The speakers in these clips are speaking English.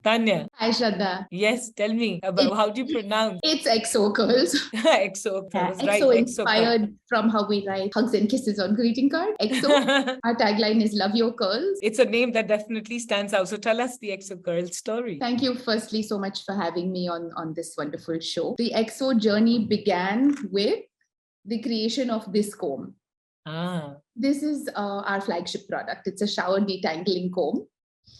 Tanya, Hi, Shraddha. yes, tell me about It, how do you pronounce it's EXO curls. EXO. I Yeah, was right, EXO EXO. inspired from how we write hugs and kisses on greeting card. EXO. Our tagline is love your curls. It's a name that definitely stands out. So tell us the EXO girl story. Thank you, firstly, so much for having me on this wonderful show. The EXO journey began with the creation of this comb. Ah, This is our flagship product. It's a shower detangling comb.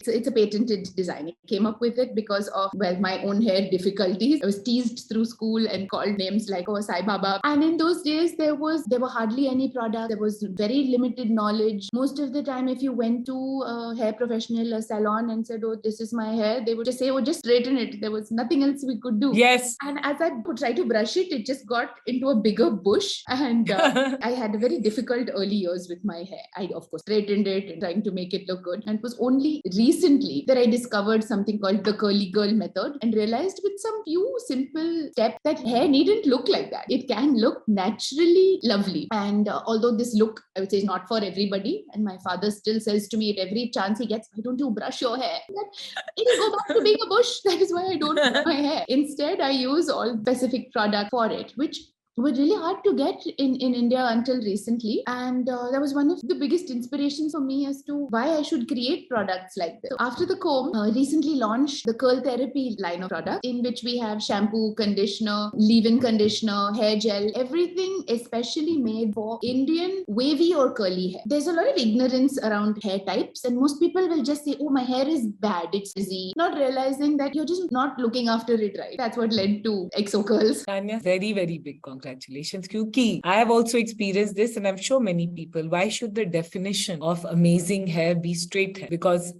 It's a patented design. I came up with it because of, well, my own hair difficulties. I was teased through school and called names like, oh, Sai Baba. And in those days, there were hardly any product. There was very limited knowledge. Most of the time, if you went to a hair professional, a salon, and said, oh, this is my hair, they would just say, oh, just straighten it. There was nothing else we could do. yes. And as I would try to brush it, it just got into a bigger bush. And I had a very difficult early years with my hair. I, of course, straightened it and trying to make it look good. And it was only recently that I discovered something called the curly girl method and realized with some few simple steps that hair needn't look like that. It can look naturally lovely. And although this look, I would say, is not for everybody, and my father still says to me at every chance he gets, why don't you brush your hair? It'll go back to being a bush. That is why I don't brush my hair. Instead, I use all specific product for it, which were really hard to get in India until recently. And that was one of the biggest inspirations for me as to why I should create products like this. So after the comb, recently launched the Curl Therapy line of products, in which we have shampoo, conditioner, leave-in conditioner, hair gel, everything especially made for Indian wavy or curly hair. There's a lot of ignorance around hair types, and most people will just say, oh, my hair is bad, it's frizzy, not realizing that you're just not looking after it right. That's what led to EXO curls. Tanya, very, very big congratulations. Kyunki I have also experienced this, and I'm sure many people. Why should the definition of amazing hair be straight hair? Because,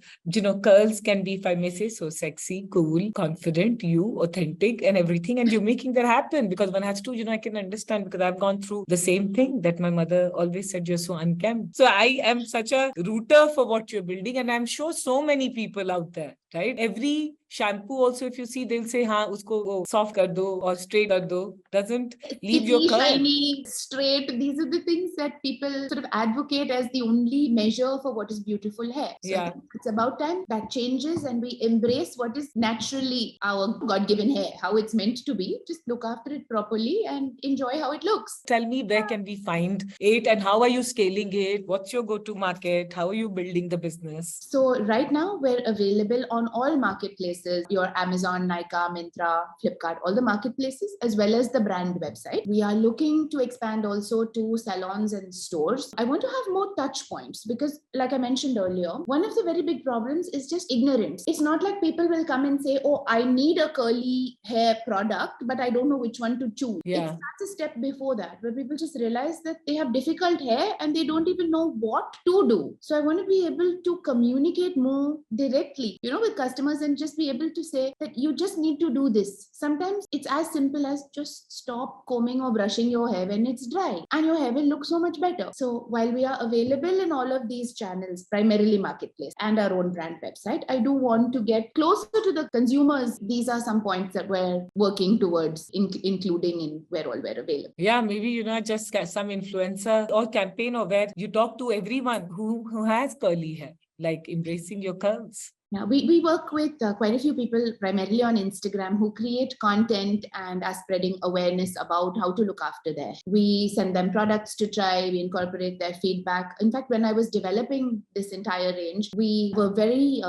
curls can be, if I may say so, sexy, cool, confident, you, authentic, and everything. And you're making that happen because one has to, I can understand because I've gone through the same thing that my mother always said, you're so unkempt. So I am such a rooter for what you're building. And I'm sure so many people out there, right? Every shampoo also, if you see, they'll say, हाँ उसको वो soft कर दो or straight कर दो. Doesn't leave your Sticky, curl. shiny, straight. These are the things that people sort of advocate as the only measure for what is beautiful hair. So I think it's about time that changes and we embrace what is naturally our God-given hair, how it's meant to be. Just look after it properly and enjoy how it looks. Tell me, where can we find it and how are you scaling it? What's your go-to market? How are you building the business? So right now we're available on all marketplaces, your Amazon, Nykaa, Myntra, Flipkart, all the marketplaces, as well as the brand website. We are looking to expand also to salons and stores. I want to have more touch points because, like I mentioned earlier, one of the very big problems is just ignorance. It's not like people will come and say, oh, I need a curly hair product, but I don't know which one to choose. Yeah. It starts a step before that, where people just realize that they have difficult hair and they don't even know what to do. So I want to be able to communicate more directly, with customers and just be able to say that you just need to do this. Sometimes it's as simple as just stop combing or brushing your hair when it's dry and your hair will look so much better. So while we are available in all of these channels, primarily marketplace and our own brand website, I do want to get closer to the consumers. These are some points that we're working towards including in where all we're available. Yeah, maybe, just some influencer or campaign or where you talk to everyone who has curly hair, like embracing your curls. Now, we work with quite a few people, primarily on Instagram, who create content and are spreading awareness about how to look after their hair. We send them products to try, we incorporate their feedback. In fact, when I was developing this entire range, we were very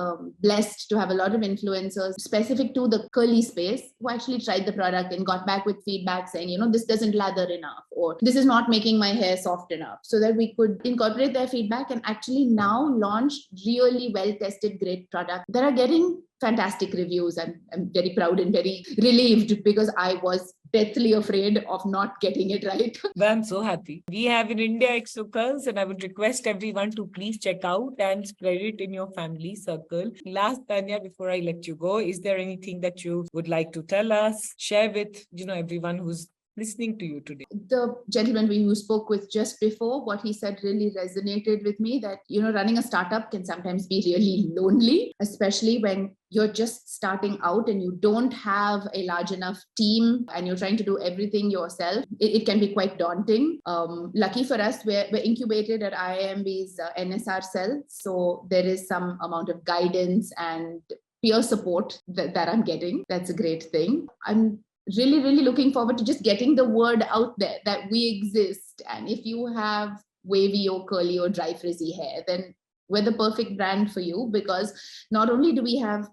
blessed to have a lot of influencers specific to the curly space who actually tried the product and got back with feedback saying, this doesn't lather enough, or this is not making my hair soft enough, so that we could incorporate their feedback and actually now launch really well-tested, great products that are getting fantastic reviews. I'm very proud and very relieved because I was deathly afraid of not getting it right. Well, I'm so happy. We have in India EXO curls, and I would request everyone to please check out and spread it in your family circle. Last, Tanya, before I let you go, is there anything that you would like to tell us, share with everyone who's listening to you today? The gentleman we spoke with just before, what he said really resonated with me, that running a startup can sometimes be really lonely, especially when you're just starting out and you don't have a large enough team and you're trying to do everything yourself. It can be quite daunting. Lucky for us, we're incubated at IIMB's NSR cell, so there is some amount of guidance and peer support that I'm getting. That's a great thing. I'm really looking forward to just getting the word out there that we exist. And if you have wavy or curly or dry frizzy hair, then we're the perfect brand for you, because not only do we have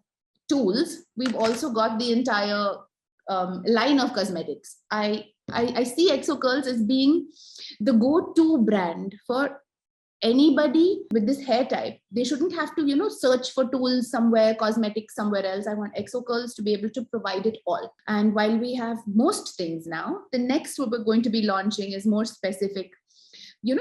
tools, we've also got the entire line of cosmetics. I see Exocurls as being the go-to brand for anybody with this hair type. They shouldn't have to, search for tools somewhere, cosmetics somewhere else. I want Exocurls to be able to provide it all. And while we have most things now, the next we're going to be launching is more specific.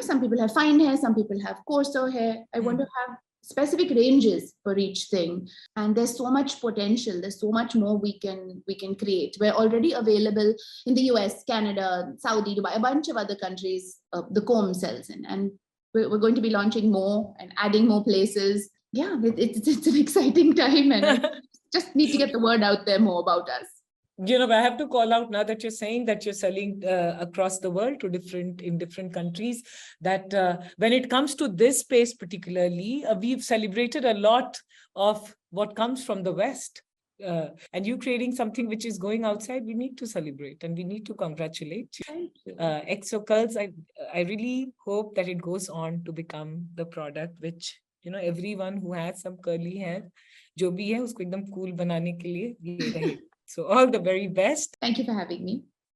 Some people have fine hair, some people have coarser hair. I want to have specific ranges for each thing, and there's so much potential, there's so much more we can create. We're already available in the US, Canada, Saudi, Dubai, a bunch of other countries. The comb sells in, and we're going to be launching more and adding more places. Yeah, it's an exciting time, and I just need to get the word out there more about us. I have to call out, now that you're saying that you're selling across the world in different countries, that when it comes to this space particularly, we've celebrated a lot of what comes from the West. And you creating something which is going outside, we need to celebrate and we need to congratulate you. Exocurls, I really hope that it goes on to become the product which, everyone who has some curly hair, जो भी है उसको एकदम cool बनाने के लिए ये रहे. So all the very best. Thank you for having me.